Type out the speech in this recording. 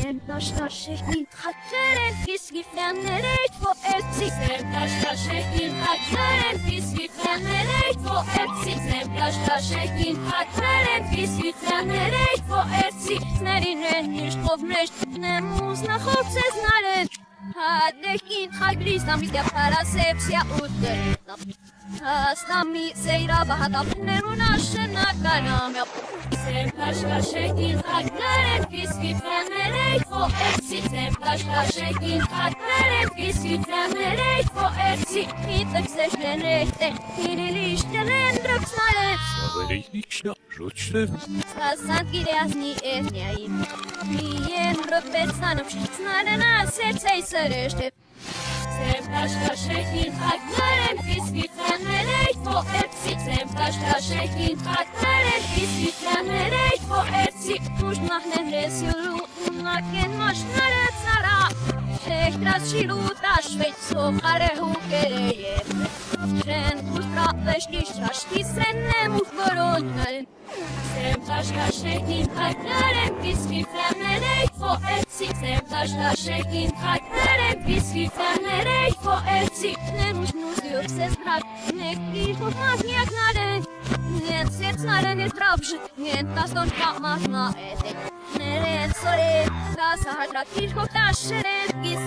Şehrin hatların fiskiflenleri poetsi şehrin hatların fiskiflenleri poetsi şehrin hatların fiskiflenleri poetsi Snerinenis povneş ne muzna chłopce znaleźć Hadechin haglistam is der parasepsia uter Asnami seira bahata neruna shena kanamel Şehrin hatların fiskiflenleri poetsi Şehrin hatların fiskiflenleri poetsi İtek seçlenekte Hililiştelen drapsnale Avarejnična žočne. Sasant gireazni etniaim Mien röpetsanım Snarena sercei sărăște Şehrin hatların fiskiflenleri poetsi Şehrin hatların fiskiflenleri poetsi Tuż mahnem resiulu Unaken mașnare țara Șehtras și lutaș Veci sohare hukereje Șen pustra veștișa Știse nemuh voronjnal Şehrin hatların fiskiflenleri poetsi Şehrin hatların fiskiflenleri poetsi Nemuh nuzdiop se zbrak Nekih popmatniak naren Nien sercnare ne trabży Nien taston kamat na etek Neren sore Da sahadra kiszko ta szeret gis